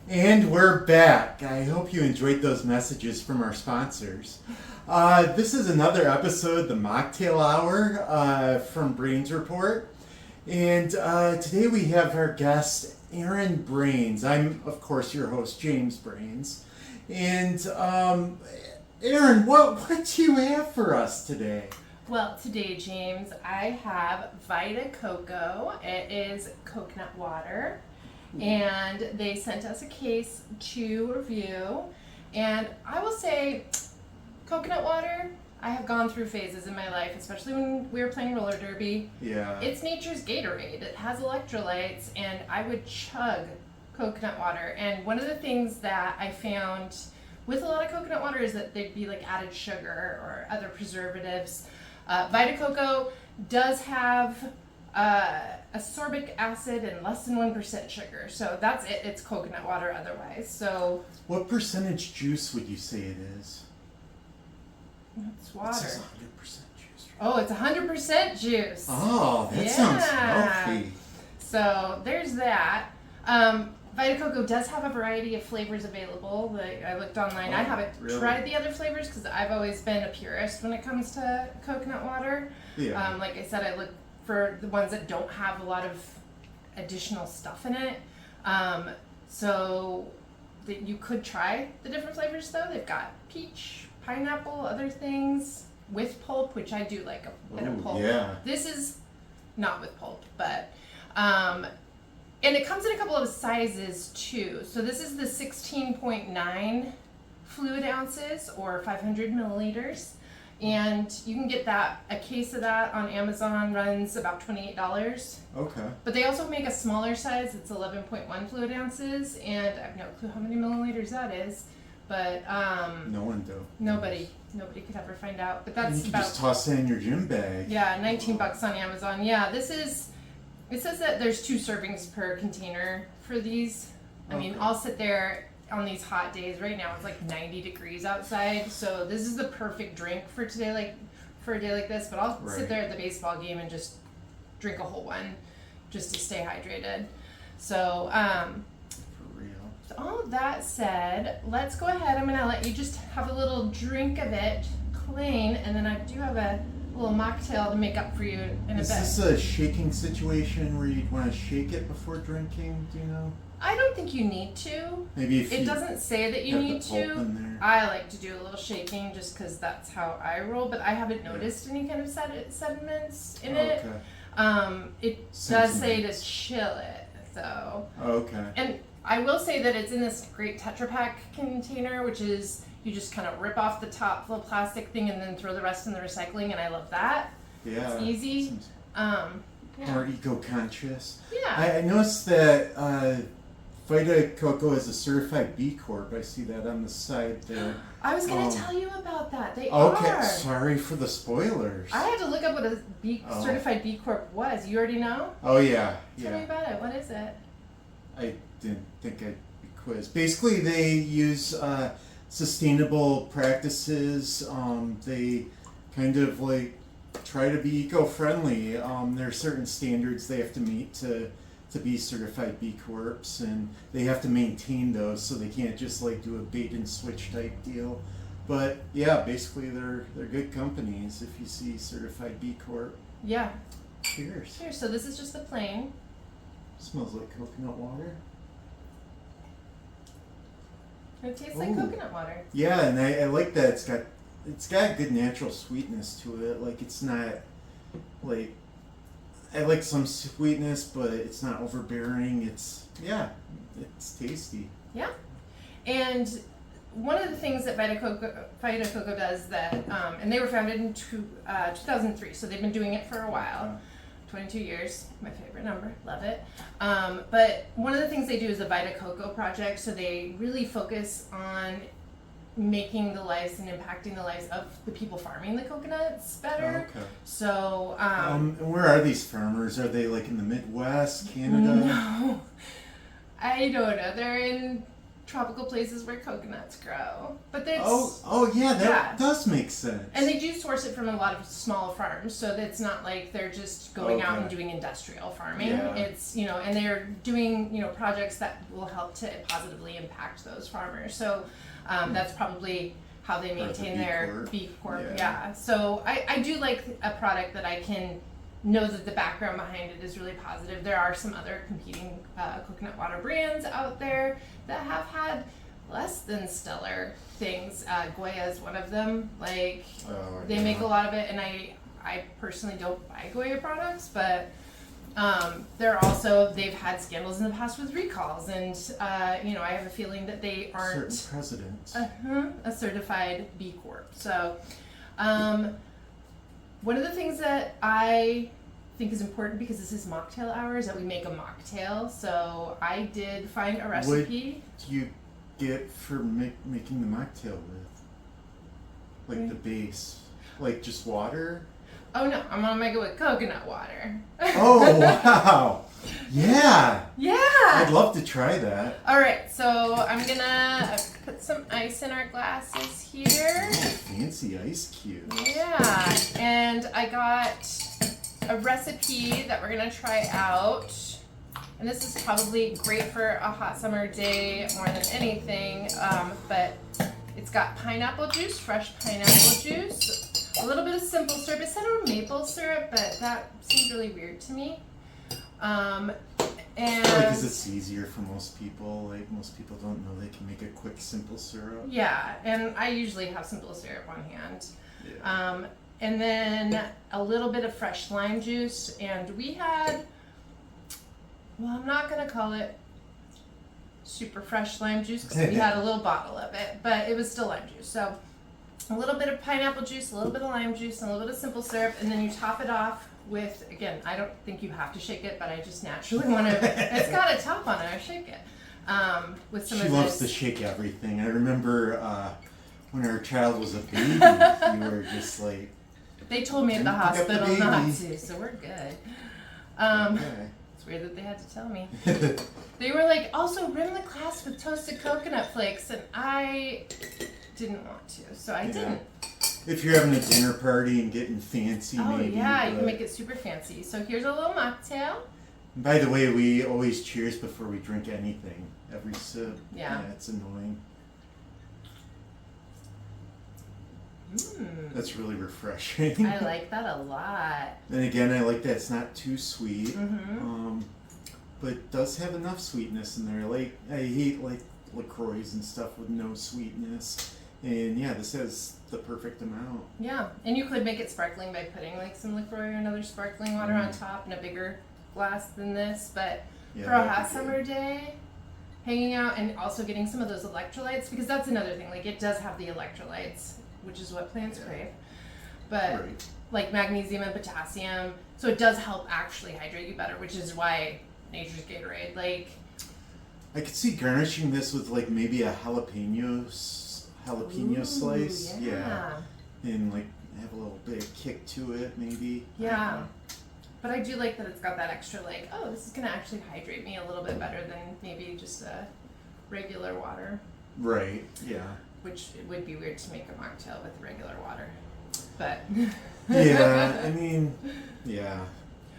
And we're back. I hope you enjoyed those messages from our sponsors. This is another episode, the Mocktail Hour from Brains Report. And today we have our guest, Erin Brains. I'm, of course, your host, James Brains. And Erin, what do you have for us today? Well, today, James, I have Vita Coco. It is coconut water. And they sent us a case to review. And I will say, coconut water, I have gone through phases in my life, especially when we were playing roller derby. Yeah. It's nature's Gatorade. It has electrolytes, and I would chug coconut water. And one of the things that I found with a lot of coconut water is that there'd be like added sugar or other preservatives. Vita Coco does have ascorbic acid and less than 1% sugar. So that's it. It's coconut water otherwise. So what percentage juice would you say it is? it's water. It says 100% juice. Oh, it's 100% juice. Oh, that sounds healthy. So there's that. Vita Coco does have a variety of flavors available. Like I looked online. I haven't tried the other flavors because I've always been a purist when it comes to coconut water. Yeah. Like I said, I look for the ones that don't have a lot of additional stuff in it. So that you could try the different flavors though. They've got peach, pineapple, other things with pulp, which I do like a bit of pulp. Yeah. This is not with pulp, but and it comes in a couple of sizes too. So this is the 16.9 fluid ounces or 500 milliliters. And you can get that, a case of that on Amazon runs about $28. Okay. But they also make a smaller size. It's 11.1 fluid ounces. And I have no clue how many milliliters that is. But no one do. Nobody could ever find out. But And that's you can about just toss that in your gym bag. $19 on Amazon. Yeah, this is. It says that there's 2 servings per container for these. I mean, I'll sit there on these hot days. Right now it's like 90 degrees outside, so this is the perfect drink for today, like for a day like this. But I'll sit there at the baseball game and just drink a whole one, just to stay hydrated. So, For real. so all of that said, let's go ahead. I'm gonna let you just have a little drink of it, plain, and then I do have a little mocktail to make up for you in a bit. Is this a shaking situation where you'd want to shake it before drinking? Do you know? I don't think you need to. Maybe if It doesn't say that you have need the pulp to. in there. I like to do a little shaking just because that's how I roll, but I haven't noticed any kind of sediments in it. Okay. It does say to chill it, though. Okay. And I will say that it's in this great Tetra Pak container, which is you just kind of rip off the top little plastic thing and then throw the rest in the recycling, and I love that. Yeah. It's easy. Seems Yeah. more eco-conscious. Yeah. I noticed that Vita Coco is a certified B Corp. I see that on the side there. I was going to tell you about that. They Okay, are. sorry for the spoilers. I had to look up what a certified B Corp was. You already know? Oh yeah, Tell me about it. What is it? I didn't think I'd be quizzed. Basically, they use sustainable practices. They kind of like try to be eco-friendly. There are certain standards they have to meet to be certified B Corps, and they have to maintain those, so they can't just like do a bait and switch type deal. But yeah, basically they're good companies if you see certified B Corp. Yeah. Cheers. Here, so this is just the plain. Smells like coconut water. It tastes like Ooh. coconut water. Yeah, and I like that it's got good natural sweetness to it. Like it's not like I like some sweetness, but it's not overbearing. It's tasty. Yeah. And one of the things that Vita Coco does that, and they were founded in 2003, so they've been doing it for a while. 22 years, my favorite number, love it. But one of the things they do is the Vita Coco Project, so they really focus on making the lives and impacting the lives of the people farming the coconuts better. Okay. So, And where are these farmers? Are they like in the Midwest, Canada? No, I don't know. They're in tropical places where coconuts grow. But there's yeah, that yeah. does make sense. And they do source it from a lot of small farms, so it's not like they're just going out and Okay. doing industrial farming. Yeah. It's, and they're doing, projects that will help to positively impact those farmers. So that's probably how they maintain their B Corp. Yeah. So I do like a product that I can know that the background behind it is really positive. There are some other competing coconut water brands out there that have had less than stellar things. Goya is one of them. Like, they make a lot of it, and I personally don't buy Goya products, but they've had scandals in the past with recalls, and I have a feeling that they aren't certain presidents. a certified B Corp. So one of the things that I think is important, because this is Mocktail Hour, is that we make a mocktail. So I did find a recipe. What do you get for making the mocktail with? Like the base? Like just water? Oh no, I'm gonna make it with coconut water. Oh wow! Yeah! Yeah! I'd love to try that. Alright, so I'm gonna put some ice in our glasses here. Oh, fancy ice cubes. Yeah, and I got a recipe that we're gonna try out. And this is probably great for a hot summer day more than anything, but it's got pineapple juice, fresh pineapple juice, a little bit of simple syrup. It said maple syrup, but that seemed really weird to me. And because it's easier for most people. Like, most people don't know they can make a quick simple syrup. yeah, and I usually have simple syrup on hand. Yeah. And then a little bit of fresh lime juice, and we had, well, I'm not gonna call it super fresh lime juice because we had a little bottle of it, but it was still lime juice. So a little bit of pineapple juice, a little bit of lime juice, and a little bit of simple syrup, and then you top it off with, again, I don't think you have to shake it, but I just naturally want to, it's got a top on it, I shake it. With some She of loves this. to shake everything. I remember when our child was a baby, you were just like, They told me at the Pick up the hospital not baby. to, so we're good. okay. It's weird that they had to tell me. They were like, also rim the glass with toasted coconut flakes, and I didn't want to, so I didn't. If you're having a dinner party and getting fancy, Oh maybe. yeah, you but- can make it super fancy. So here's a little mocktail. By the way, we always cheers before we drink anything. Every sip. Yeah. It's annoying. Mm. That's really refreshing. I like that a lot. And again, I like that it's not too sweet. Mm-hmm. But it does have enough sweetness in there. Like, I hate like LaCroix and stuff with no sweetness. And yeah, this has the perfect amount. Yeah, and you could make it sparkling by putting like some LaCroix or another sparkling water on top in a bigger glass than this. But Yeah, for a that'd hot be good. summer day, hanging out and also getting some of those electrolytes, because that's another thing. Like, it does have the electrolytes, which is what plants crave. But Right. like magnesium and potassium, so it does help actually hydrate you better, which is why nature's Gatorade. Like, I could see garnishing this with like maybe a jalapeno ooh, slice. Yeah. And like have a little bit of kick to it, maybe. Yeah. But I do like that it's got that extra, like, oh, this is gonna actually hydrate me a little bit better than maybe just a regular water, Right. Yeah. which it would be weird to make a mocktail with regular water. But Yeah. I mean, yeah.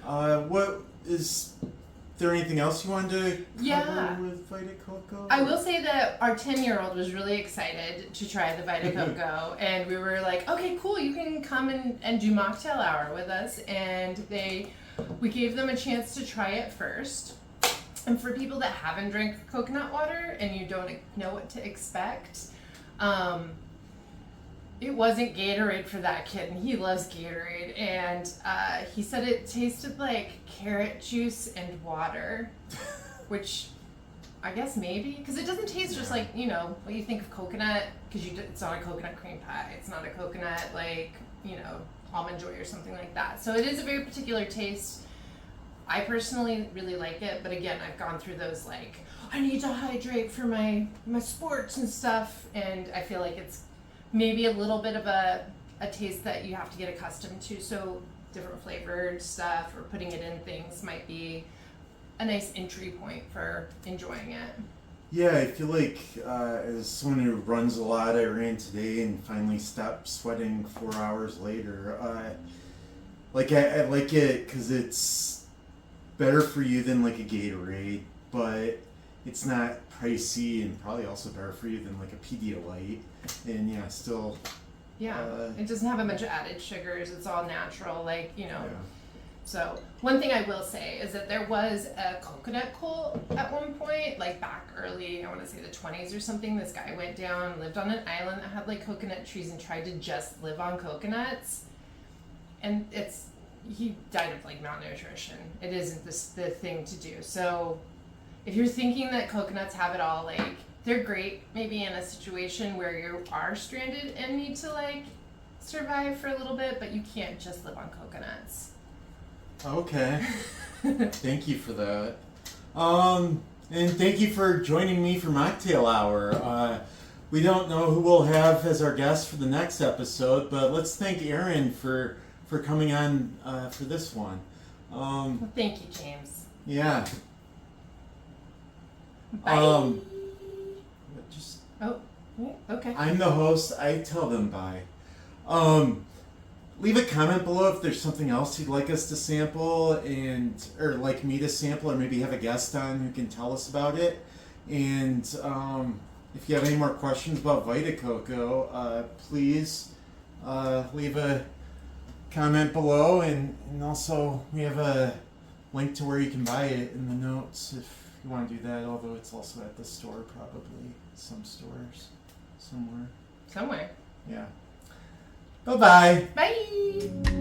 What is there anything else you wanted to cover Yeah. with Vita Coco? I will say that our 10-year-old was really excited to try the Vita Coco, and we were like, okay, cool, you can come and do Mocktail Hour with us. And we gave them a chance to try it first. And for people that haven't drank coconut water and you don't know what to expect, it wasn't Gatorade for that kid, and he loves Gatorade. And he said it tasted like carrot juice and water, which I guess maybe, because it doesn't taste just like, what you think of coconut, because it's not a coconut cream pie. It's not a coconut, like, almond joy or something like that. So it is a very particular taste. I personally really like it, but again, I've gone through those, like, I need to hydrate for my sports and stuff, and I feel like it's maybe a little bit of a taste that you have to get accustomed to. So different flavored stuff or putting it in things might be a nice entry point for enjoying it. Yeah, I feel like as someone who runs a lot, I ran today and finally stopped sweating 4 hours later. I like it because it's better for you than like a Gatorade, but it's not pricey and probably also better for you than like a Pedialyte. And yeah, still. Yeah, it doesn't have a bunch of added sugars. It's all natural, like, you know. Yeah. So one thing I will say is that there was a coconut cult at one point, like back early, I want to say the 20s or something. This guy went down, lived on an island that had like coconut trees and tried to just live on coconuts. And he died of like malnutrition. It isn't the thing to do. So if you're thinking that coconuts have it all, like they're great maybe in a situation where you are stranded and need to like survive for a little bit, but you can't just live on coconuts. Okay. Thank you for that. And thank you for joining me for Mocktail Hour. We don't know who we'll have as our guest for the next episode, but let's thank Erin for coming on for this one. Well, thank you, James. Yeah. Bye. Just Okay. I'm the host. I tell them bye. Leave a comment below if there's something else you'd like us to sample or like me to sample, or maybe have a guest on who can tell us about it. And if you have any more questions about Vita Coco, please leave a comment below, and also we have a link to where you can buy it in the notes if you want to do that, although it's also at the store, probably some stores somewhere. Somewhere. Yeah. Bye-bye. Bye.